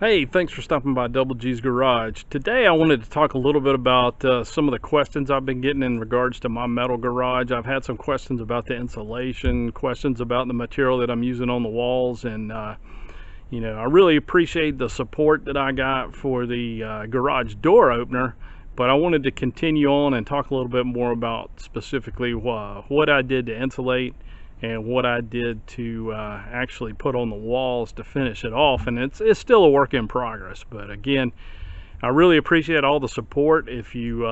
Hey, thanks for stopping by Double G's Garage. Today I wanted to talk a little bit about some of the questions I've been getting in regards to my metal garage. I've had some questions about the insulation, questions about the material that I'm using on the walls, and I really appreciate the support that I got for the garage door opener, but I wanted to continue on and talk a little bit more about specifically what I did to insulate and what I did to actually put on the walls to finish it off. And it's still a work in progress, but again, I really appreciate all the support. If you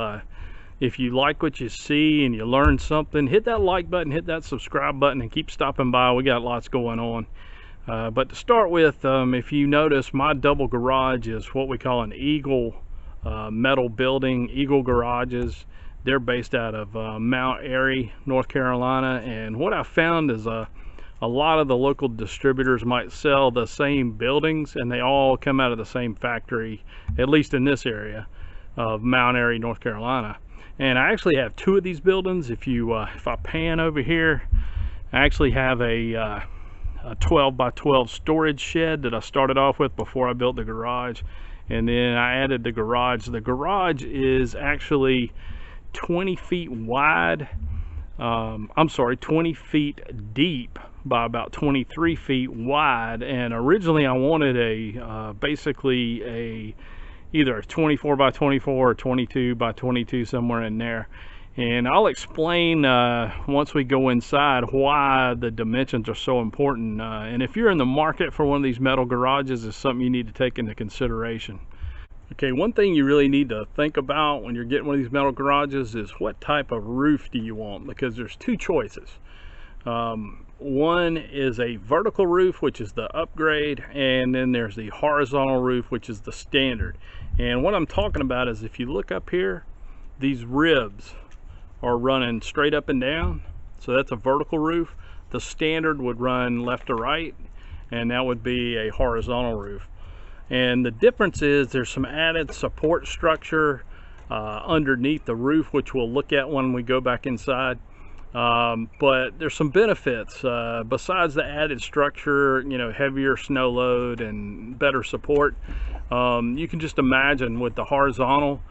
like what you see and you learn something, hit that like button, hit that subscribe button, and keep stopping by. We got lots going on. But to start with, if you notice, my double garage is what we call an Eagle metal building. Eagle garages, they're based out of Mount Airy, North Carolina, and what I found is a lot of the local distributors might sell the same buildings, and they all come out of the same factory, at least in this area of Mount Airy, North Carolina. And I actually have two of these buildings. If I pan over here, I actually have a 12 by 12 storage shed that I started off with before I built the garage, and then I added the garage. The garage is actually 20 feet wide, 20 feet deep by about 23 feet wide. And originally I wanted basically either a 24 by 24 or 22 by 22, somewhere in there. And I'll explain once we go inside why the dimensions are so important. And if you're in the market for one of these metal garages, it's something you need to take into consideration. Okay, one thing you really need to think about when you're getting one of these metal garages is what type of roof do you want, because there's two choices. One is a vertical roof, which is the upgrade, and then there's the horizontal roof, which is the standard. And what I'm talking about is, if you look up here, these ribs are running straight up and down, so that's a vertical roof. The standard would run left to right, and that would be a horizontal roof. And the difference is there's some added support structure underneath the roof, which we'll look at when we go back inside. But there's some benefits besides the added structure, heavier snow load and better support. You can just imagine with the horizontal,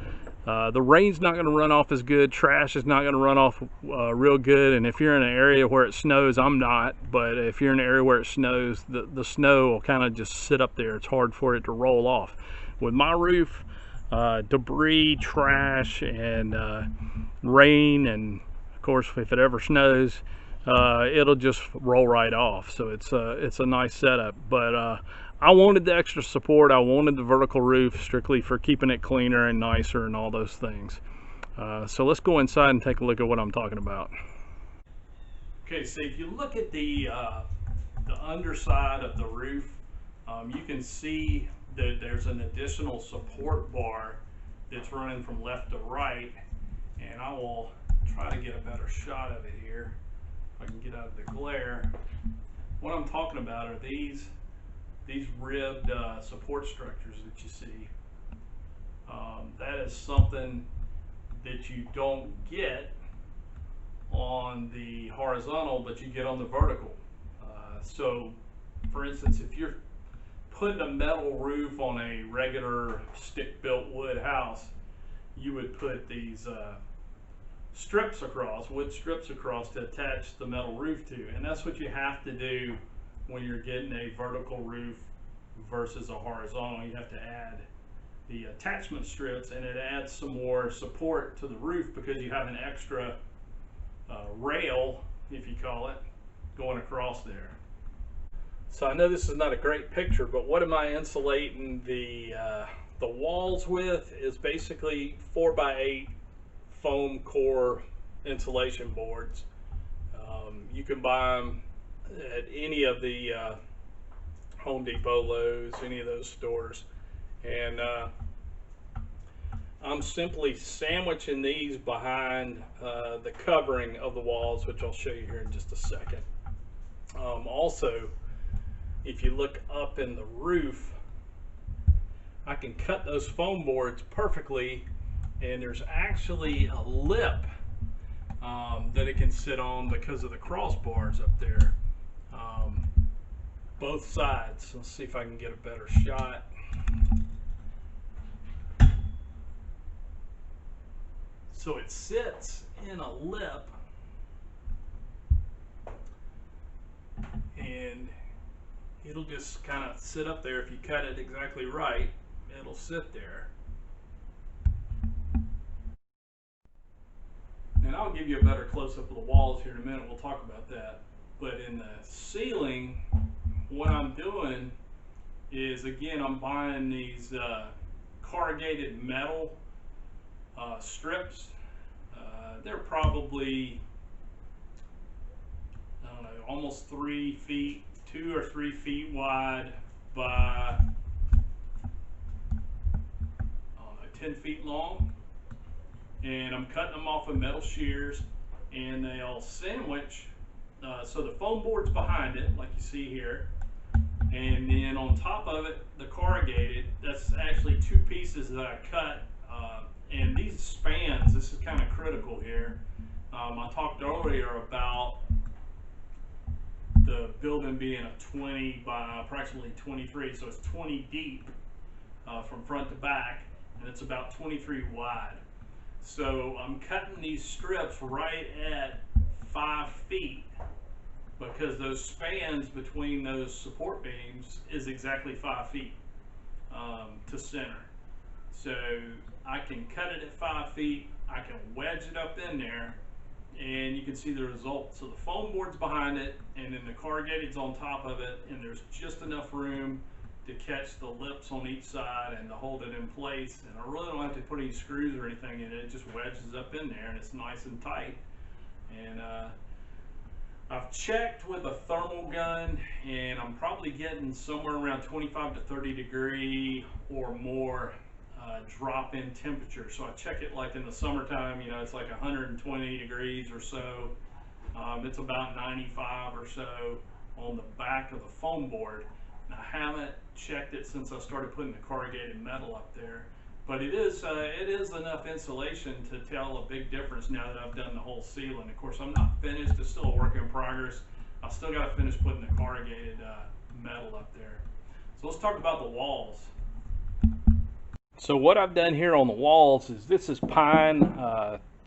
the rain's not going to run off as good, trash is not going to run off real good. And if you're in an area where it snows, I'm not, but if you're in an area where it snows, the snow will kind of just sit up there. It's hard for it to roll off. With my roof, debris, trash, and rain, and of course if it ever snows, it'll just roll right off. So it's a nice setup. But I wanted the extra support. I wanted the vertical roof strictly for keeping it cleaner and nicer and all those things. So let's go inside and take a look at what I'm talking about. Okay, so if you look at the underside of the roof, you can see that there's an additional support bar that's running from left to right, and I will try to get a better shot of it here if I can get out of the glare. What I'm talking about are these ribbed support structures that you see. That is something that you don't get on the horizontal, but you get on the vertical. So for instance, if you're putting a metal roof on a regular stick-built wood house, you would put these strips across, wood strips across, to attach the metal roof to. And that's what you have to do when you're getting a vertical roof versus a horizontal. You have to add the attachment strips, and it adds some more support to the roof because you have an extra rail, if you call it, going across there. So I know this is not a great picture, but what am I insulating the walls with is basically 4x8 foam core insulation boards. You can buy them at any of the Home Depot, Lowe's, any of those stores. And I'm simply sandwiching these behind the covering of the walls, which I'll show you here in just a second. Also, if you look up in the roof, I can cut those foam boards perfectly, and there's actually a lip that it can sit on because of the crossbars up there. Both sides. Let's see if I can get a better shot. So it sits in a lip, and it'll just kind of sit up there. If you cut it exactly right, it'll sit there. And I'll give you a better close-up of the walls here in a minute. We'll talk about that. But in the ceiling, what I'm doing is, again, I'm buying these corrugated metal strips. They're probably, I don't know, almost 3 feet, 2 or 3 feet wide by 10 feet long. And I'm cutting them off of metal shears, and they'll sandwich. So the foam board's behind it, like you see here. And then on top of it, the corrugated, that's actually 2 pieces that I cut. And these spans, this is kind of critical here. I talked earlier about the building being a 20 by approximately 23, so it's 20 deep from front to back, and it's about 23 wide. So I'm cutting these strips right at 5 feet, because those spans between those support beams is exactly 5 feet to center. So I can cut it at 5 feet, I can wedge it up in there, and you can see the result. So the foam board's behind it, and then the corrugated's on top of it, and there's just enough room to catch the lips on each side and to hold it in place. And I really don't have to put any screws or anything in it. It just wedges up in there, and it's nice and tight. And I've checked with a thermal gun, and I'm probably getting somewhere around 25 to 30 degree or more drop in temperature. So I check it like in the summertime, you know, it's like 120 degrees or so. It's about 95 or so on the back of the foam board. And I haven't checked it since I started putting the corrugated metal up there, but it is enough insulation to tell a big difference now that I've done the whole ceiling. Of course, I'm not finished; it's still a work in progress. I still got to finish putting the corrugated metal up there. So let's talk about the walls. So what I've done here on the walls is, this is pine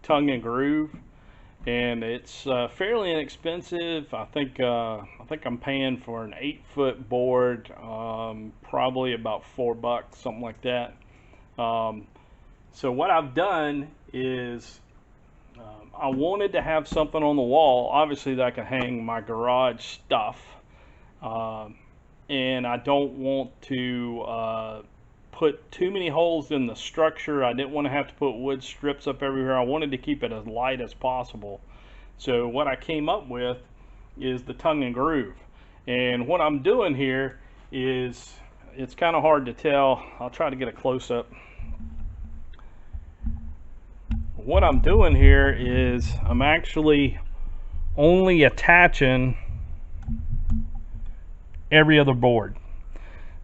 tongue and groove, and it's fairly inexpensive. I think I'm paying for an 8-foot board, probably about $4, something like that. So what I've done is, I wanted to have something on the wall, obviously, that I can hang my garage stuff, and I don't want to put too many holes in the structure. I didn't want to have to put wood strips up everywhere. I wanted to keep it as light as possible. So what I came up with is the tongue and groove. And what I'm doing here is, it's kind of hard to tell. I'll try to get a close-up. What I'm doing here is, I'm actually only attaching every other board.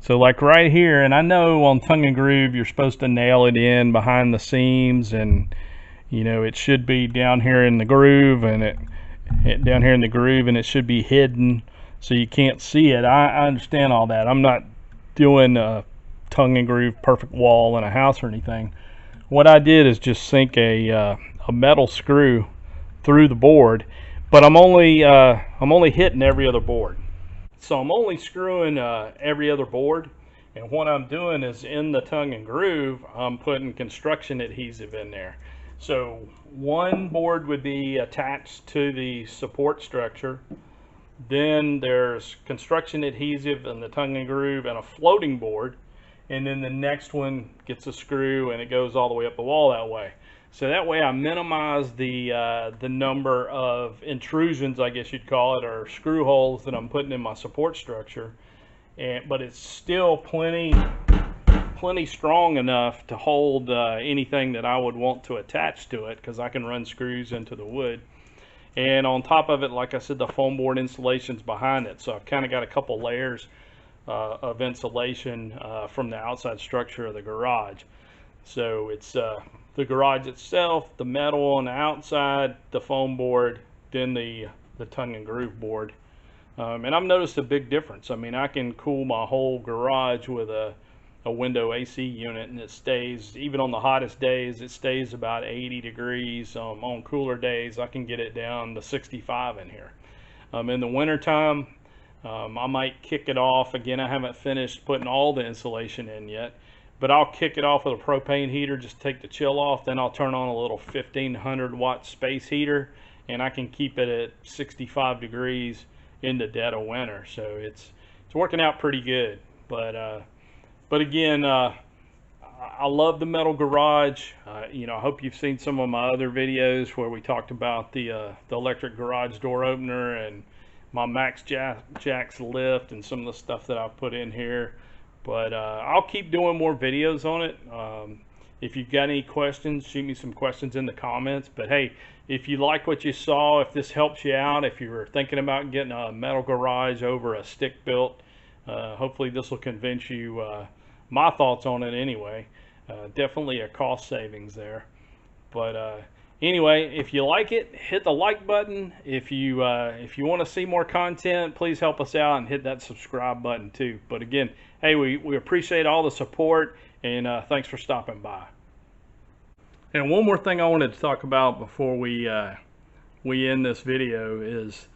So like right here, and I know on tongue and groove you're supposed to nail it in behind the seams, and you know it should be down here in the groove, and it down here in the groove, and it should be hidden so you can't see it. I understand all that. I'm not doing a tongue and groove perfect wall in a house or anything. What I did is just sink a metal screw through the board, but I'm only hitting every other board. So I'm only screwing every other board, and what I'm doing is, in the tongue and groove, I'm putting construction adhesive in there. So one board would be attached to the support structure, then there's construction adhesive in the tongue and groove and a floating board, and then the next one gets a screw and it goes all the way up the wall that way. So that way I minimize the number of intrusions, I guess you'd call it, or screw holes that I'm putting in my support structure. But it's still plenty strong enough to hold anything that I would want to attach to it, because I can run screws into the wood. And on top of it, like I said, the foam board insulation's behind it. So I've kind of got a couple layers of insulation from the outside structure of the garage. So it's the garage itself, the metal on the outside, the foam board, then the tongue and groove board. And I've noticed a big difference. I mean, I can cool my whole garage with a a window AC unit, and it stays, even on the hottest days, it stays about 80 degrees. On cooler days, I can get it down to 65 in here. In the wintertime, I might kick it off. Again, I haven't finished putting all the insulation in yet, but I'll kick it off with a propane heater, just take the chill off. Then I'll turn on a little 1500 watt space heater, and I can keep it at 65 degrees in the dead of winter. So it's working out pretty good. But again, I love the metal garage. You know, I hope you've seen some of my other videos where we talked about the electric garage door opener and my Max Jacks lift and some of the stuff that I've put in here. But I'll keep doing more videos on it. If you've got any questions, shoot me some questions in the comments. But hey, if you like what you saw, if this helps you out, if you were thinking about getting a metal garage over a stick built, hopefully this will convince you. My thoughts on it anyway. Definitely a cost savings there. But anyway, if you like it, hit the like button. If you want to see more content, please help us out and hit that subscribe button too. But again, hey, we appreciate all the support, and thanks for stopping by. And one more thing I wanted to talk about before we end this video is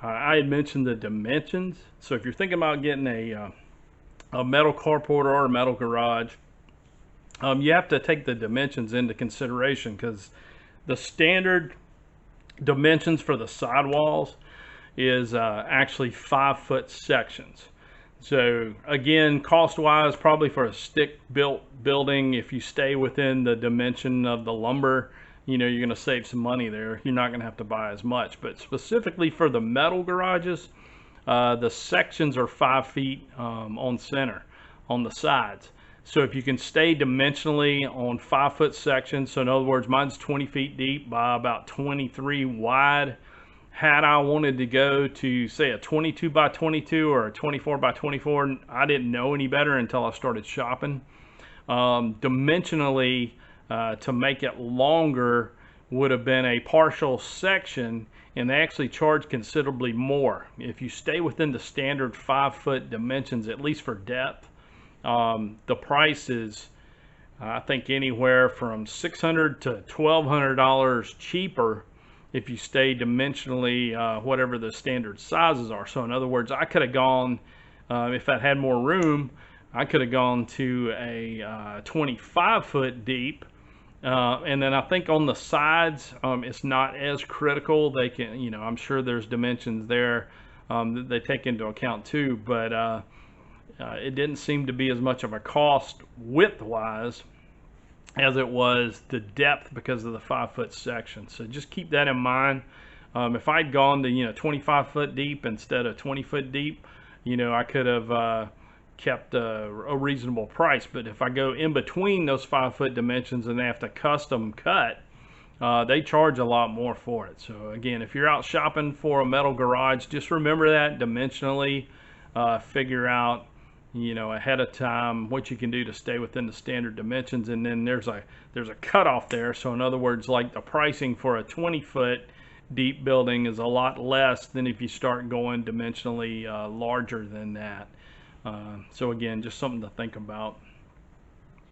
I had mentioned the dimensions. So if you're thinking about getting a metal carport or a metal garage, you have to take the dimensions into consideration, because the standard dimensions for the sidewalls is actually 5-foot sections. So again, cost wise, probably for a stick built building, if you stay within the dimension of the lumber, you know, you're going to save some money there. You're not going to have to buy as much. But specifically for the metal garages, the sections are 5 feet on center, on the sides. So if you can stay dimensionally on 5-foot sections, so in other words, mine's 20 feet deep by about 23 wide. Had I wanted to go to, say, a 22 by 22 or a 24 by 24, I didn't know any better until I started shopping. Dimensionally, to make it longer would have been a partial section, and they actually charge considerably more. If you stay within the standard 5-foot dimensions, at least for depth, the price is, I think, anywhere from $600 to $1,200 cheaper if you stay dimensionally whatever the standard sizes are. So in other words, I could have gone, if I had more room, I could have gone to a 25-foot deep. And then I think on the sides, it's not as critical. They can, you know, I'm sure there's dimensions there that they take into account too, but it didn't seem to be as much of a cost width-wise as it was the depth because of the 5-foot section. So just keep that in mind. If I'd gone to, you know, 25-foot deep instead of 20-foot deep, you know, I could have kept a reasonable price. But if I go in between those 5-foot dimensions and they have to custom cut, they charge a lot more for it. So again, if you're out shopping for a metal garage, just remember that dimensionally, figure out, you know, ahead of time what you can do to stay within the standard dimensions. And then there's a cutoff there. So in other words, like the pricing for a 20-foot deep building is a lot less than if you start going dimensionally larger than that. So again, just something to think about.